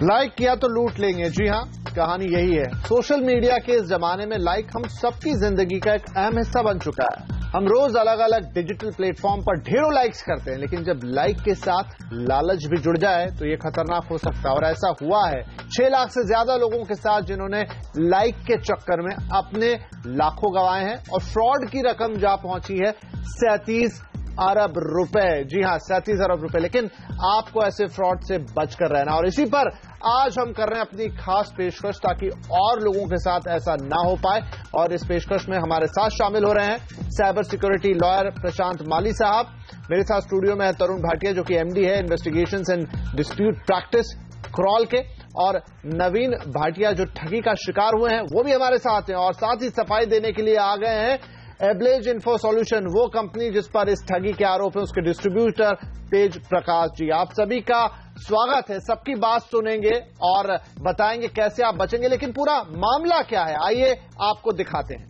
Like किया तो लूट लेंगे। जी हां, कहानी यही है। सोशल मीडिया के इस जमाने में लाइक हम सबकी जिंदगी का एक अहम हिस्सा बन चुका है। हम रोज अलग अलग डिजिटल प्लेटफॉर्म पर ढेरों लाइक्स करते हैं, लेकिन जब लाइक के साथ लालच भी जुड़ जाए तो ये खतरनाक हो सकता है। और ऐसा हुआ है 6 लाख से ज्यादा लोगों के साथ, जिन्होंने लाइक के चक्कर में अपने लाखों गंवाए हैं और फ्रॉड की रकम जा पहुंची है 37 अरब रुपए। जी हां, 37 अरब रुपए। लेकिन आपको ऐसे फ्रॉड से बचकर रहना, और इसी पर आज हम कर रहे हैं अपनी खास पेशकश, ताकि और लोगों के साथ ऐसा ना हो पाए। और इस पेशकश में हमारे साथ शामिल हो रहे हैं साइबर सिक्योरिटी लॉयर प्रशांत माली साहब। मेरे साथ स्टूडियो में है तरुण भाटिया, जो कि एमडी है investigations and dispute practice crawl के, और नवीन भाटिया जो ठगी का शिकार हुए हैं वो भी हमारे साथ हैं। और साथ ही सफाई देने के लिए आ गए हैं एब्लेज इन्फो सॉल्यूशन, वो कंपनी जिस पर इस ठगी के आरोप है, उसके डिस्ट्रीब्यूटर तेज प्रकाश जी। आप सभी का स्वागत है। सबकी बात सुनेंगे और बताएंगे कैसे आप बचेंगे, लेकिन पूरा मामला क्या है आइए आपको दिखाते हैं।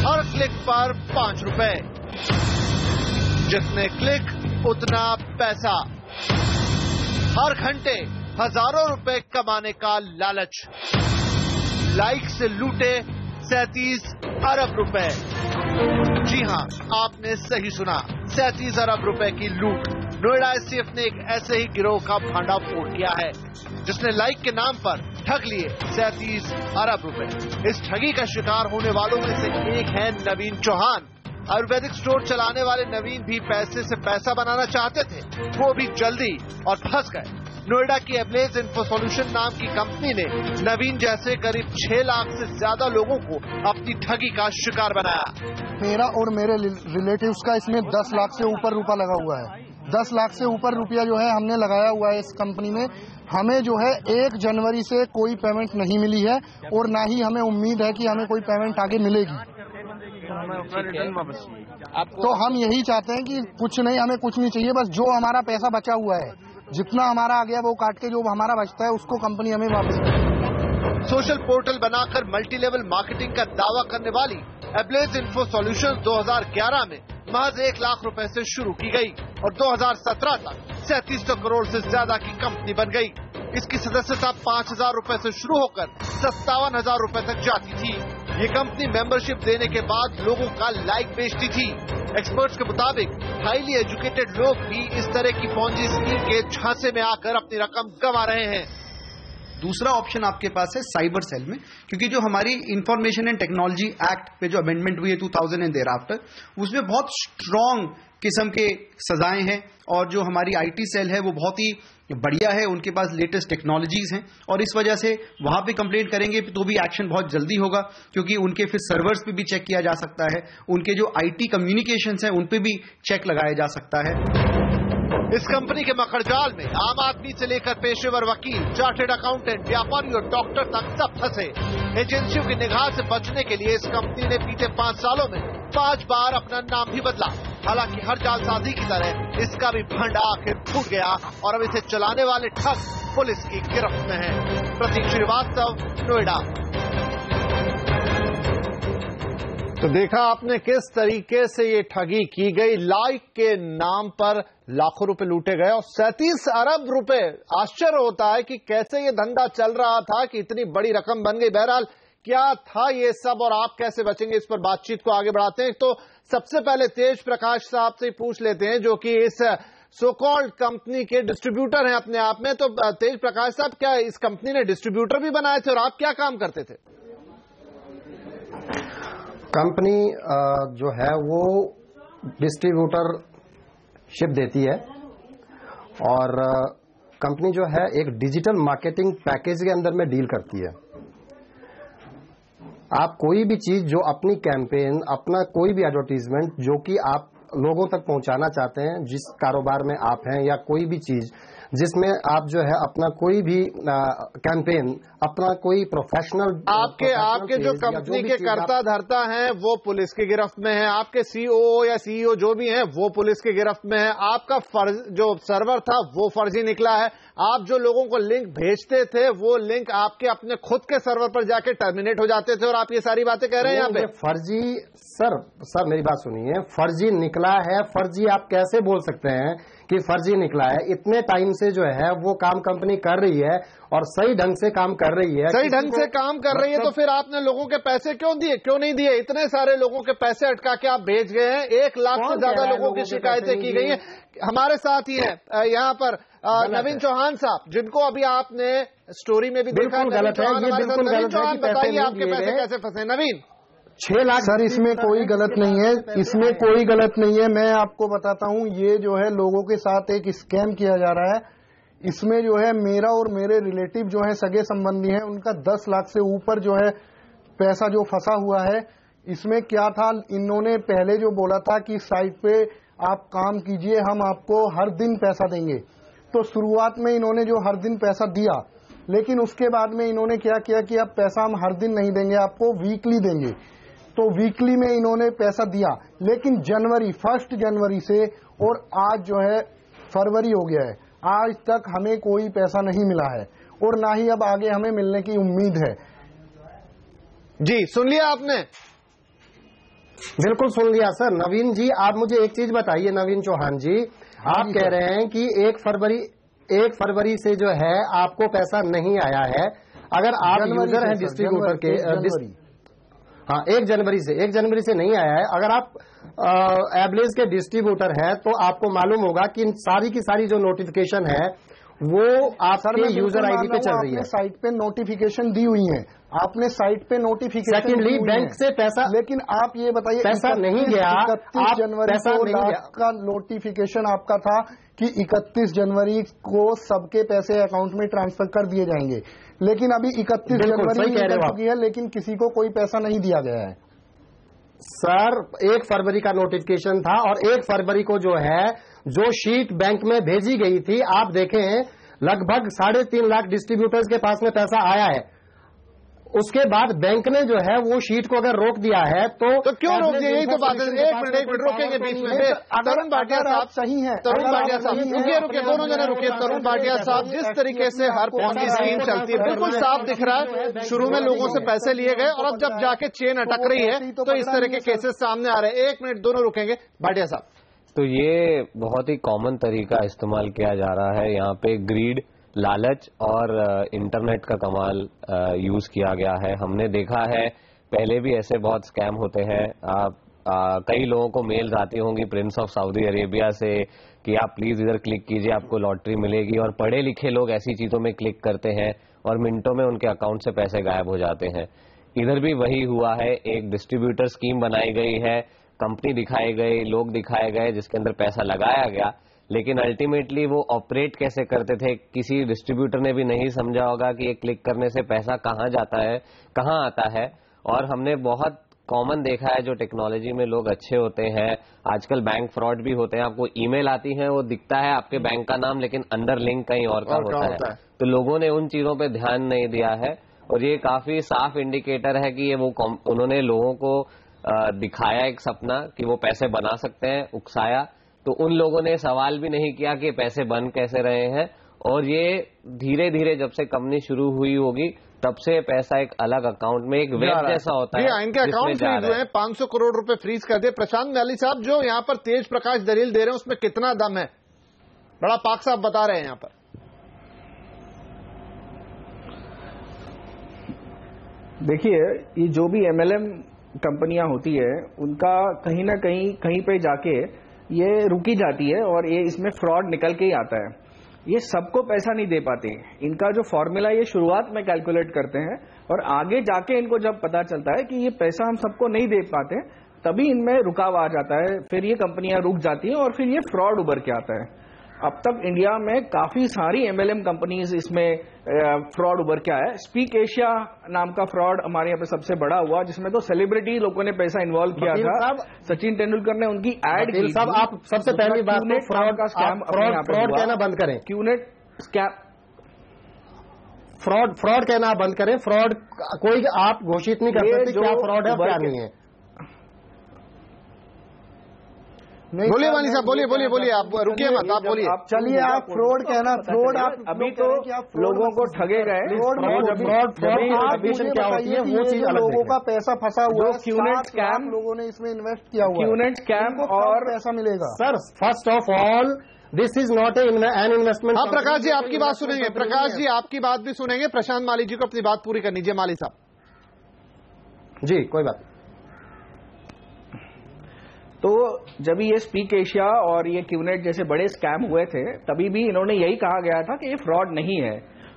हर क्लिक पर 5 रुपए, जितने क्लिक उतना पैसा, हर घंटे हजारों रुपए कमाने का लालच, लाइक से लूटे 37 अरब रुपए। जी हां, आपने सही सुना, 37 अरब रुपए की लूट। नोएडा एसटीएफ ने एक ऐसे ही गिरोह का भांडाफोड़ किया है, जिसने लाइक के नाम पर ठग लिए 37 अरब रुपए। इस ठगी का शिकार होने वालों में से एक है नवीन चौहान। आयुर्वेदिक स्टोर चलाने वाले नवीन भी पैसे से पैसा बनाना चाहते थे, वो भी जल्दी, और फंस गए। नोएडा की एब्लेज इन्फो सॉल्यूशन नाम की कंपनी ने नवीन जैसे करीब 6 लाख से ज्यादा लोगों को अपनी ठगी का शिकार बनाया। मेरा और मेरे रिलेटिव्स का इसमें 10 लाख से ऊपर रुपया लगा हुआ है। 10 लाख से ऊपर रुपया जो है हमने लगाया हुआ है इस कंपनी में। हमें जो है 1 जनवरी से कोई पेमेंट नहीं मिली है, और ना ही हमें उम्मीद है कि हमें कोई पेमेंट आगे मिलेगी। तो हम यही चाहते हैं कि कुछ नहीं, हमें कुछ नहीं चाहिए, बस जो हमारा पैसा बचा हुआ है, जितना हमारा आ गया वो काट के जो हमारा बचता है उसको कंपनी हमें वापस करे। सोशल पोर्टल बनाकर मल्टी लेवल मार्केटिंग का दावा करने वाली एब्लेज इन्फो सॉल्यूशन 2011 में महज 1 लाख रुपए से शुरू की गई और 2017 तक 3700 करोड़ से ज्यादा की कंपनी बन गई। इसकी सदस्यता 5000 रुपए से शुरू होकर 57,000 रुपए तक जाती थी। ये कंपनी मेंबरशिप देने के बाद लोगों का लाइक बेचती थी। एक्सपर्ट्स के मुताबिक हाईली एजुकेटेड लोग भी इस तरह की पॉन्जी स्कीम के झांसे में आकर अपनी रकम गंवा रहे हैं। दूसरा ऑप्शन आपके पास है साइबर सेल में, क्योंकि जो हमारी इंफॉर्मेशन एंड टेक्नोलॉजी एक्ट पे जो अमेंडमेंट हुई है 2000 एंड देयर आफ्टर, उसमें बहुत स्ट्रांग किस्म के सजाएं हैं, और जो हमारी आईटी सेल है वो बहुत ही बढ़िया है, उनके पास लेटेस्ट टेक्नोलॉजीज हैं, और इस वजह से वहां पे कंप्लेंट करेंगे तो भी एक्शन बहुत जल्दी होगा, क्योंकि उनके फिर सर्वर्स पे भी चेक किया जा सकता है, उनके जो आईटी कम्युनिकेशंस हैं उन पे भी चेक लगाया जा सकता है। इस कंपनी के मकड़जाल में आम आदमी से लेकर पेशेवर वकील, चार्टर्ड अकाउंटेंट, व्यापारी और डॉक्टर तक सब फंसे। एजेंसियों की निगाह से बचने के लिए इस कंपनी ने बीते 5 सालों में 5 बार अपना नाम भी बदला। हालांकि हर जालसाजी की तरह इसका भी फंड आखिर फूट गया और अब इसे चलाने वाले ठग पुलिस की गिरफ्त में हैं। प्रतीक श्रीवास्तव, नोएडा। तो देखा आपने किस तरीके से ये ठगी की गई। लाइक के नाम पर लाखों रुपए लूटे गए और 37 अरब रुपए। आश्चर्य होता है कि कैसे ये धंधा चल रहा था कि इतनी बड़ी रकम बन गई। बहरहाल क्या था ये सब और आप कैसे बचेंगे, इस पर बातचीत को आगे बढ़ाते हैं। तो सबसे पहले तेज प्रकाश साहब से पूछ लेते हैं, जो कि इस सो कॉल्ड कंपनी के डिस्ट्रीब्यूटर हैं अपने आप में। तो तेज प्रकाश साहब, क्या इस कंपनी ने डिस्ट्रीब्यूटर भी बनाए थे और आप क्या काम करते थे? कंपनी जो है वो डिस्ट्रीब्यूटरशिप देती है, और कंपनी जो है एक डिजिटल मार्केटिंग पैकेज के अंदर में डील करती है। आप कोई भी चीज जो अपनी कैंपेन, अपना कोई भी एडवर्टीजमेंट जो कि आप लोगों तक पहुंचाना चाहते हैं, जिस कारोबार में आप हैं, या कोई भी चीज जिसमें आप जो है अपना कोई भी कैंपेन, अपना कोई प्रोफेशनल आपके जो कंपनी के कर्ता धर्ता हैं वो पुलिस की गिरफ्त में है, आपके सीओओ या सीईओ जो भी हैं वो पुलिस की गिरफ्त में है, आपका जो सर्वर था वो फर्जी निकला है, आप जो लोगों को लिंक भेजते थे वो लिंक आपके अपने खुद के सर्वर पर जाके टर्मिनेट हो जाते थे, और आप ये सारी बातें कह रहे हैं यहाँ पे फर्जी। सर मेरी बात सुनिए, फर्जी निकला है, फर्जी आप कैसे बोल सकते हैं कि फर्जी निकला है? इतने टाइम से जो है वो काम कंपनी कर रही है और सही ढंग से काम कर रही है, सही ढंग से काम कर रही है, तो फिर आपने लोगों के पैसे क्यों नहीं दिए? इतने सारे लोगों के पैसे अटका के आप भेज गए हैं, 1 लाख से ज्यादा लोगों की शिकायतें की गई हैं। हमारे साथ ही है यहाँ पर नवीन चौहान साहब, जिनको अभी आपने स्टोरी में भी देखा। नवीन चौहान बताइए आपके पैसे कैसे फंसे? नवीन, 6 लाख। सर इसमें कोई गलत नहीं है, इसमें कोई गलत नहीं है। मैं आपको बताता हूं, ये जो है लोगों के साथ एक स्कैम किया जा रहा है। इसमें जो है मेरा और मेरे रिलेटिव जो है सगे संबंधी हैं, उनका 10 लाख से ऊपर जो है पैसा जो फंसा हुआ है। इसमें क्या था, इन्होंने पहले जो बोला था कि साइट पे आप काम कीजिए, हम आपको हर दिन पैसा देंगे। तो शुरुआत में इन्होंने जो हर दिन पैसा दिया, लेकिन उसके बाद में इन्होंने क्या किया कि अब पैसा हम हर दिन नहीं देंगे, आपको वीकली देंगे। तो वीकली में इन्होंने पैसा दिया, लेकिन 1 जनवरी से और आज जो है फरवरी हो गया है, आज तक हमें कोई पैसा नहीं मिला है और ना ही अब आगे हमें मिलने की उम्मीद है। जी सुन लिया आपने? बिल्कुल सुन लिया सर। नवीन जी, आप मुझे एक चीज बताइए, नवीन चौहान जी, आप कह रहे हैं कि 1 फरवरी से जो है आपको पैसा नहीं आया है। अगर आप यूजर हैं डिस्ट्रीब्यूटर के, हाँ 1 जनवरी से नहीं आया है। अगर आप एबलेज के डिस्ट्रीब्यूटर हैं तो आपको मालूम होगा कि सारी की सारी जो नोटिफिकेशन है वो आपके यूजर आईडी पे चल रही है। साइट पे नोटिफिकेशन दी हुई है, आपने साइट पे नोटिफिकेशन। सेकेंडली बैंक से पैसा, लेकिन आप ये बताइए, पैसा नहीं गया। 31 जनवरी को लाख का नोटिफिकेशन आपका था कि 31 जनवरी को सबके पैसे अकाउंट में ट्रांसफर कर दिए जाएंगे, लेकिन अभी 31 जनवरी निकल चुकी है, लेकिन किसी को कोई पैसा नहीं दिया गया है। सर 1 फरवरी का नोटिफिकेशन था और 1 फरवरी को जो है जो शीट बैंक में भेजी गई थी, आप देखें लगभग 3.5 लाख डिस्ट्रीब्यूटर्स के पास में पैसा आया है। उसके बाद बैंक ने जो है वो शीट को अगर रोक दिया है तो क्यों रोक दिया? यही तो बात है। एक मिनट रोकेंगे बीच में। तरुण भाटिया साहब सही है, तरुण भाटिया साहब रुकिए, दोनों जने रुकिए। तरुण भाटिया साहब, जिस तरीके से हर पॉन्जी स्कीम चलती है बिल्कुल साफ दिख रहा है, शुरू में लोगों से पैसे लिए गए और अब जब जाके चेन अटक रही है तो इस तरह के केसेस सामने आ रहे हैं। 1 मिनट, दोनों रुकेंगे। भाटिया साहब, तो ये बहुत ही कॉमन तरीका इस्तेमाल किया जा रहा है। यहाँ पे ग्रीड, लालच और इंटरनेट का कमाल यूज किया गया है। हमने देखा है पहले भी ऐसे बहुत स्कैम होते हैं। कई लोगों को मेल्स आती होंगी प्रिंस ऑफ सऊदी अरेबिया से कि आप प्लीज इधर क्लिक कीजिए, आपको लॉटरी मिलेगी, और पढ़े लिखे लोग ऐसी चीजों में क्लिक करते हैं और मिनटों में उनके अकाउंट से पैसे गायब हो जाते हैं। इधर भी वही हुआ है, एक डिस्ट्रीब्यूटर स्कीम बनाई गई है, कंपनी दिखाई गई, लोग दिखाए गए जिसके अंदर पैसा लगाया गया, लेकिन अल्टीमेटली वो ऑपरेट कैसे करते थे किसी डिस्ट्रीब्यूटर ने भी नहीं समझा होगा कि ये क्लिक करने से पैसा कहाँ जाता है, कहाँ आता है। और हमने बहुत कॉमन देखा है, जो टेक्नोलॉजी में लोग अच्छे होते हैं, आजकल बैंक फ्रॉड भी होते हैं। आपको ईमेल आती है, वो दिखता है आपके बैंक का नाम, लेकिन अंदर लिंक कहीं और का होता है। तो लोगों ने उन चीजों पे ध्यान नहीं दिया है और ये काफी साफ इंडिकेटर है कि ये वो उन्होंने लोगों को दिखाया एक सपना कि वो पैसे बना सकते हैं, उकसाया, तो उन लोगों ने सवाल भी नहीं किया कि पैसे बन कैसे रहे हैं। और ये धीरे धीरे जब से कंपनी शुरू हुई होगी तब से पैसा एक अलग अकाउंट में एक वेब जैसा होता है। इनके अकाउंट फ्रीज हुए हैं, 500 करोड़ रुपए फ्रीज कर दिए। प्रशांत मैली साहब, जो यहाँ पर तेज प्रकाश दलील दे रहे हैं उसमें कितना दम है? बड़ा पाक साहब बता रहे हैं यहाँ पर। देखिए, ये जो भी एमएलएम कंपनियां होती है उनका कहीं ना कहीं पे जाके ये रुकी जाती है और ये इसमें फ्रॉड निकल के ही आता है। ये सबको पैसा नहीं दे पाते। इनका जो फॉर्मूला ये शुरुआत में कैलकुलेट करते हैं और आगे जाके इनको जब पता चलता है कि ये पैसा हम सबको नहीं दे पाते, तभी इनमें रुकाव आ जाता है, फिर ये कंपनियां रुक जाती हैं और फिर ये फ्रॉड उभर के आता है। अब तक इंडिया में काफी सारी एमएलएम कंपनीज इसमें फ्रॉड उभर के आया है। स्पीक एशिया नाम का फ्रॉड हमारे यहाँ पे सबसे बड़ा हुआ, जिसमें तो सेलिब्रिटी लोगों ने पैसा इन्वॉल्व किया था। सचिन तेंदुलकर ने उनकी एड की। साहब, आप सबसे पहली बात फ्रॉड का स्कैम फ्रॉड कहना बंद करें। क्यूनेट फ्रॉड कहना आप बंद करें। फ्रॉड कोई आप घोषित नहीं कर सकते क्या फ्रॉड है क्या नहीं है। बोलिए वाली साहब, बोलिए आप रुकिए मत, आप बोलिए। चलिए आप फ्रॉड कहना, फ्रॉड आप अभी तो लोगों को ठगे गए। फ्रॉड क्या होती है वो चीज अलग। लोगों का पैसा फंसा हुआ है, क्यूनेट स्कैम लोगों ने इसमें इन्वेस्ट किया हुआ है, क्यूनेट स्कैम और पैसा मिलेगा। Sir first of all this is not an investment. हाँ प्रकाश जी आपकी बात सुनेंगे, प्रकाश जी आपकी बात भी सुनेंगे। प्रशांत माली जी को अपनी बात पूरी करनी चाहिए। माली साहब जी कोई बात। तो जब ये स्पीक एशिया और ये क्यूनेट जैसे बड़े स्कैम हुए थे तभी भी इन्होंने यही कहा गया था कि ये फ्रॉड नहीं है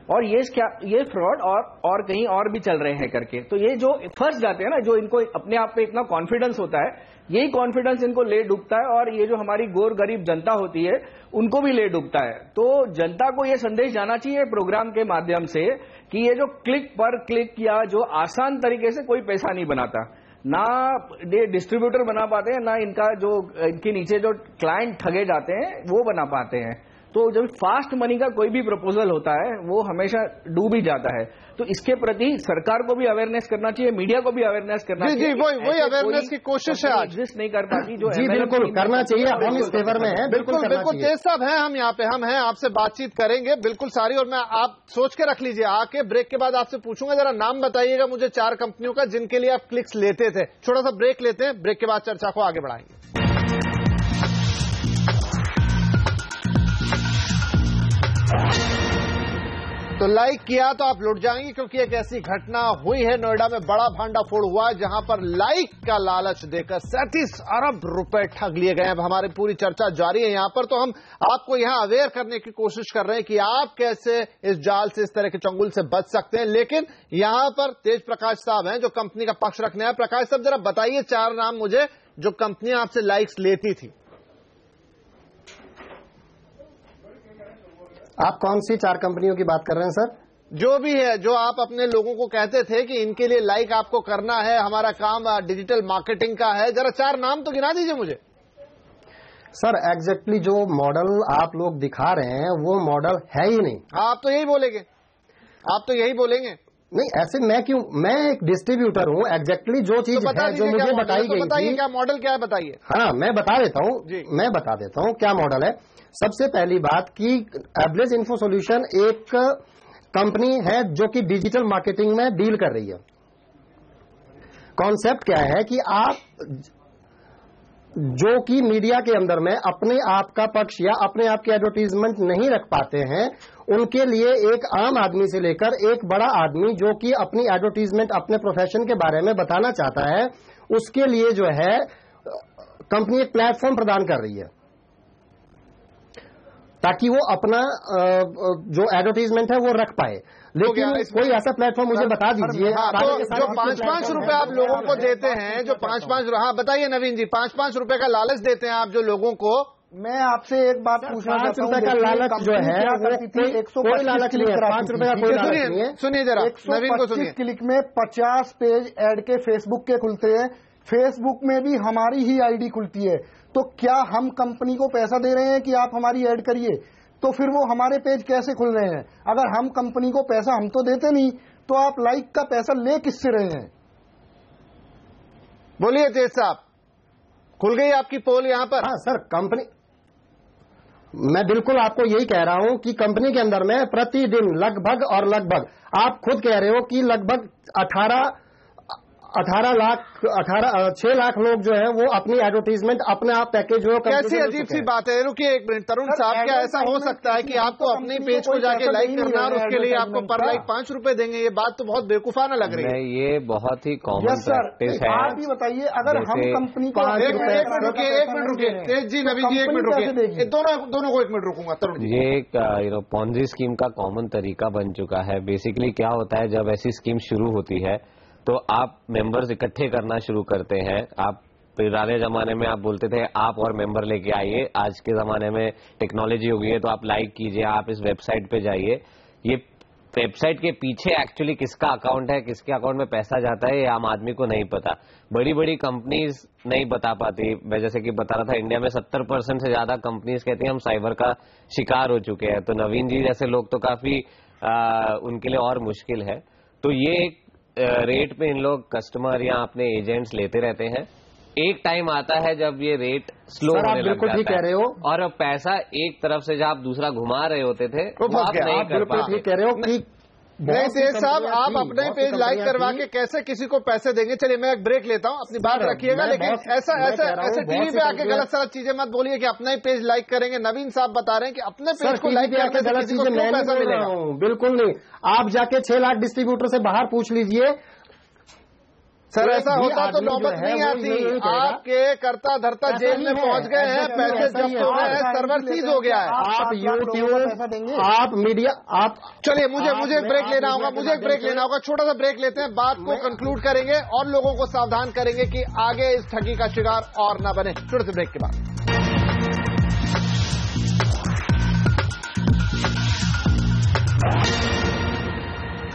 और ये फ्रॉड और कहीं और भी चल रहे हैं करके। तो ये जो फंस जाते हैं ना, जो इनको अपने आप पे इतना कॉन्फिडेंस होता है, यही कॉन्फिडेंस इनको ले डूबता है और ये जो हमारी गोर गरीब जनता होती है उनको भी ले डूबता है। तो जनता को ये संदेश जाना चाहिए प्रोग्राम के माध्यम से कि ये जो क्लिक पर क्लिक या जो आसान तरीके से कोई पैसा नहीं बनाता, ना ये डिस्ट्रीब्यूटर बना पाते हैं, ना इनके नीचे जो क्लाइंट ठगे जाते हैं वो बना पाते हैं। तो जब फास्ट मनी का कोई भी प्रपोजल होता है वो हमेशा डूब ही जाता है। तो इसके प्रति सरकार को भी अवेयरनेस करना चाहिए, मीडिया को भी अवेयरनेस करना चाहिए। जी वही अवेयरनेस की कोशिश है आज। एग्जिस्ट नहीं कर पाती जो जी बिल्कुल करना चाहिए, हम इस फेवर में हैं। बिल्कुल तेज साहब हैं, हम यहाँ पे हम हैं, आपसे बातचीत करेंगे बिल्कुल सारी। और मैं आप सोच के रख लीजिए, आके ब्रेक के बाद आपसे पूछूंगा जरा नाम बताइएगा मुझे 4 कंपनियों का जिनके लिए आप क्लिक्स लेते थे। छोटा सा ब्रेक लेते हैं, ब्रेक के बाद चर्चा को आगे बढ़ाएंगे। तो लाइक किया तो आप लुट जाएंगे क्योंकि एक ऐसी घटना हुई है, नोएडा में बड़ा भांडाफोड़ हुआ है जहां पर लाइक का लालच देकर 37 अरब रुपए ठग लिए गए हैं। हमारी पूरी चर्चा जारी है यहां पर, तो हम आपको यहां अवेयर करने की कोशिश कर रहे हैं कि आप कैसे इस जाल से, इस तरह के चंगुल से बच सकते हैं। लेकिन यहां पर तेज प्रकाश साहब हैं जो कंपनी का पक्ष रखने हैं। प्रकाश साहब जरा बताइए 4 नाम मुझे जो कंपनियां आपसे लाइक्स लेती थी। आप कौन सी 4 कंपनियों की बात कर रहे हैं सर? जो भी है, जो आप अपने लोगों को कहते थे कि इनके लिए लाइक आपको करना है, हमारा काम डिजिटल मार्केटिंग का है, जरा 4 नाम तो गिना दीजिए मुझे। सर एग्जैक्टली जो मॉडल आप लोग दिखा रहे हैं वो मॉडल है ही नहीं। आप तो यही बोलेंगे, आप तो यही बोलेंगे। नहीं ऐसे मैं क्यों, मैं एक डिस्ट्रीब्यूटर हूँ। एग्जैक्टली जो चीज तो है जो मुझे बताई गई थी। क्या मॉडल क्या है बताइए। हाँ मैं बता देता हूँ, मैं बता देता हूँ क्या मॉडल है। सबसे पहली बात कि एब्लेज इन्फो सॉल्यूशन एक कंपनी है जो कि डिजिटल मार्केटिंग में डील कर रही है। कॉन्सेप्ट क्या है कि आप जो कि मीडिया के अंदर में अपने आप का पक्ष या अपने आप की एडवर्टीजमेंट नहीं रख पाते हैं, उनके लिए एक आम आदमी से लेकर एक बड़ा आदमी जो कि अपनी एडवर्टीजमेंट अपने प्रोफेशन के बारे में बताना चाहता है, उसके लिए जो है कंपनी एक प्लेटफॉर्म प्रदान कर रही है ताकि वो अपना जो एडवर्टीजमेंट है वो रख पाए। लेकिन कोई ऐसा प्लेटफॉर्म मुझे बता दीजिए। तो जो 5-5 रुपए आप लोगों को देते हैं, जो 5-5, हाँ बताइए नवीन जी, 5-5 रुपए का लालच देते हैं आप जो लोगों को। मैं आपसे एक बात पूछना चाहता हूं, 5 रुपए का लालच जो है कोई लालच नहीं है। 5 रुपए का कोई लालच नहीं है। सुनिए जरा नवीन को सुनिए। क्लिक में 50 पेज ऐड के फेसबुक के खुलते हैं, फेसबुक में भी हमारी ही आईडी खुलती है। तो क्या हम कंपनी को पैसा दे रहे हैं कि आप हमारी ऐड करिए? तो फिर वो हमारे पेज कैसे खुल रहे हैं? अगर हम कंपनी को पैसा हम तो देते नहीं, तो आप लाइक का पैसा ले किससे रहे हैं? बोलिए तेज साहब, खुल गई आपकी पोल यहां पर? हाँ सर, कंपनी, मैं बिल्कुल आपको यही कह रहा हूं कि कंपनी के अंदर में प्रतिदिन लगभग आप खुद कह रहे हो कि लगभग 6 लाख लोग जो है वो अपनी एडवर्टीजमेंट अपने आप पैकेज हो। कैसी अजीब सी बात है। रुकिए एक मिनट तरुण साहब, क्या ऐसा हो सकता है कि आपको अपने पेज को जाके लाइक करना और उसके लिए आपको पर लाइक 5 रुपए देंगे? ये बात तो बहुत बेवकूफाना लग रही है। ये बहुत ही कॉमन प्रैक्टिस है। आप ही बताइए, अगर हम कंपनी को एक मिनट रुकिए तेज जी, नवीन जी एक मिनट रुकिए, दोनों को 1 मिनट रुकूंगा। तरुण, ये एक पॉन्जी स्कीम का कॉमन तरीका बन चुका है। बेसिकली क्या होता है, जब ऐसी स्कीम शुरू होती है तो आप मेंबर्स इकट्ठे करना शुरू करते हैं। आप पुराने जमाने में आप बोलते थे आप और मेंबर लेके आइए, आज के जमाने में टेक्नोलॉजी हो गई है तो आप लाइक कीजिए, आप इस वेबसाइट पे जाइए। ये वेबसाइट के पीछे एक्चुअली किसका अकाउंट है, किसके अकाउंट में पैसा जाता है, ये आम आदमी को नहीं पता। बड़ी बड़ी कंपनीज नहीं बता पाती। मैं जैसे कि बता रहा था, इंडिया में 70% से ज्यादा कंपनीज कहती हैं हम साइबर का शिकार हो चुके हैं। तो नवीन जी जैसे लोग तो काफी उनके लिए और मुश्किल है। तो ये एक रेट पे इन लोग कस्टमर या अपने एजेंट्स लेते रहते हैं। एक टाइम आता है जब ये रेट स्लो होने लग जाता है। कह रहे हो। और अब पैसा एक तरफ से जब आप दूसरा घुमा रहे होते थे तो आप नहीं कर पाते। ठीक कह रहे हो कि नहीं तेज साहब, आप अपना ही पेज लाइक करवा के कैसे किसी को पैसे देंगे? चलिए मैं एक ब्रेक लेता हूं, अपनी बात रखिएगा, लेकिन ऐसे टीवी पे आके गलत सलत चीजें मत बोलिए कि अपना ही पेज लाइक करेंगे। नवीन साहब बता रहे हैं कि अपने पेज को लाइक करने से किसी को क्यों पैसा मिलेगा? बिल्कुल नहीं। आप जाके 6 लाख डिस्ट्रीब्यूटर से बाहर पूछ लीजिए सर, ऐसा होता तो नौबत नहीं आती। आपके करता धरता जेल में पहुंच गए हैं, पैसे जब्त हो गए हैं, सर्वर सीज हो गया है। आप यूट्यूब, आप मीडिया, आप चलिए मुझे एक ब्रेक लेना होगा, छोटा सा ब्रेक लेते हैं, बात को कंक्लूड करेंगे और लोगों को सावधान करेंगे कि आगे इस ठगी का शिकार और न बने। छोटे से ब्रेक के बाद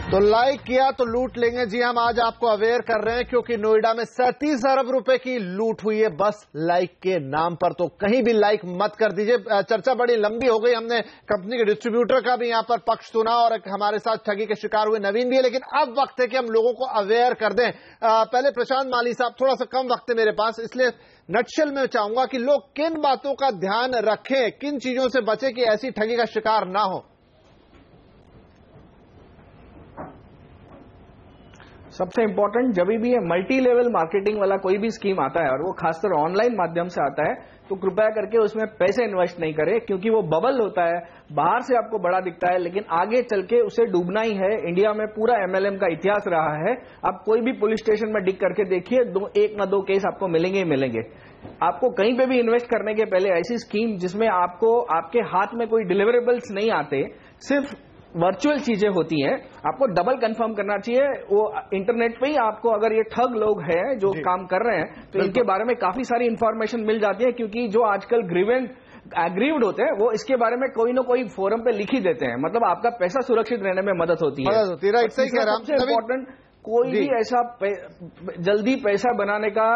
तो लाइक किया तो लूट लेंगे। जी हम आज आपको अवेयर कर रहे हैं क्योंकि नोएडा में 37 अरब रुपए की लूट हुई है बस लाइक के नाम पर। तो कहीं भी लाइक मत कर दीजिए। चर्चा बड़ी लंबी हो गई, हमने कंपनी के डिस्ट्रीब्यूटर का भी यहां पर पक्ष सुना और हमारे साथ ठगी के शिकार हुए नवीन भी है, लेकिन अब वक्त है कि हम लोगों को अवेयर कर दें। पहले प्रशांत माली साहब, थोड़ा सा कम वक्त है मेरे पास, इसलिए नटशेल में चाहूंगा कि लोग किन बातों का ध्यान रखें, किन चीजों से बचे कि ऐसी ठगी का शिकार ना हो। सबसे इंपॉर्टेंट, जब भी ये मल्टी लेवल मार्केटिंग वाला कोई भी स्कीम आता है और वो खासकर ऑनलाइन माध्यम से आता है, तो कृपया करके उसमें पैसे इन्वेस्ट नहीं करें, क्योंकि वो बबल होता है। बाहर से आपको बड़ा दिखता है, लेकिन आगे चल के उसे डूबना ही है। इंडिया में पूरा MLM का इतिहास रहा है। आप कोई भी पुलिस स्टेशन में डिग करके देखिए, एक ना दो केस आपको मिलेंगे ही मिलेंगे। आपको कहीं पे भी इन्वेस्ट करने के पहले ऐसी स्कीम जिसमें आपको आपके हाथ में कोई डिलीवरेबल्स नहीं आते, सिर्फ वर्चुअल चीजें होती हैं, आपको डबल कंफर्म करना चाहिए। वो इंटरनेट पे ही आपको, अगर ये ठग लोग हैं जो काम कर रहे हैं, तो इनके बारे में काफी सारी इंफॉर्मेशन मिल जाती है, क्योंकि जो आजकल एग्रीव्ड होते हैं वो इसके बारे में कोई ना कोई फोरम पे लिख ही देते हैं। मतलब आपका पैसा सुरक्षित रहने में मदद होती है। सबसे इम्पोर्टेंट, कोई भी ऐसा जल्दी पैसा बनाने का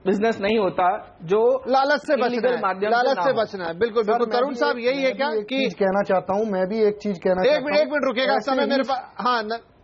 बिजनेस नहीं होता जो लालच से बचना है। बिल्कुल बिल्कुल। तरुण साहब, यही है क्या कि कहना चाहता हूँ, मैं भी एक चीज कहना चाहता हूँ। एक मिनट रुकेगा, समय मेरे पास। हाँ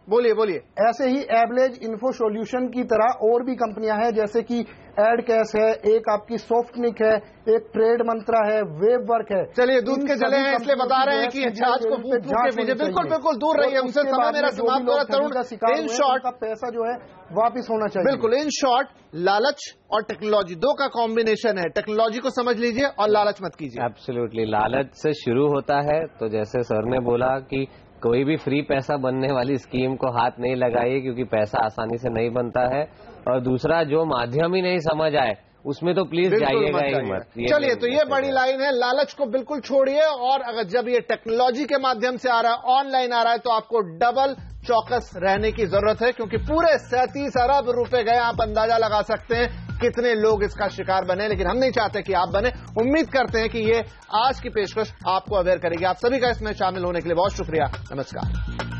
बोलिए। ऐसे ही एवरेज इन्फो सॉल्यूशन की तरह और भी कंपनियां हैं, जैसे कि एड कैश है, एक आपकी सॉफ्टनिक है, एक ट्रेड मंत्रा है, वेब वर्क है। चलिए, दूध के जले हैं इसलिए बता रहे हैं कि छाछ को फूंक के पीजिए। बिल्कुल दूर रहिए उनसे। समय मेरा समाप्त हो रहा है। तरुण, इन शॉर्ट पैसा जो है वापिस होना चाहिए। बिल्कुल, इन शॉर्ट लालच और टेक्नोलॉजी दो का कॉम्बिनेशन है। टेक्नोलॉजी को समझ लीजिए और लालच मत कीजिए। एब्सोल्युटली, लालच से शुरू होता है। तो जैसे सर ने बोला कि कोई भी फ्री पैसा बनने वाली स्कीम को हाथ नहीं लगाइए, क्योंकि पैसा आसानी से नहीं बनता है। और दूसरा, जो माध्यम ही नहीं समझ आए उसमें तो प्लीज जाइएगा ही मत। चलिए, तो ये बड़ी लाइन है, लालच को बिल्कुल छोड़िए। और अगर जब ये टेक्नोलॉजी के माध्यम से आ रहा है, ऑनलाइन आ रहा है, तो आपको डबल चौकस रहने की जरूरत है, क्योंकि पूरे 37 अरब रुपए गए। आप अंदाजा लगा सकते हैं कितने लोग इसका शिकार बने, लेकिन हम नहीं चाहते कि आप बने। उम्मीद करते हैं कि ये आज की पेशकश आपको अवेयर करेगी। आप सभी का इसमें शामिल होने के लिए बहुत शुक्रिया। नमस्कार।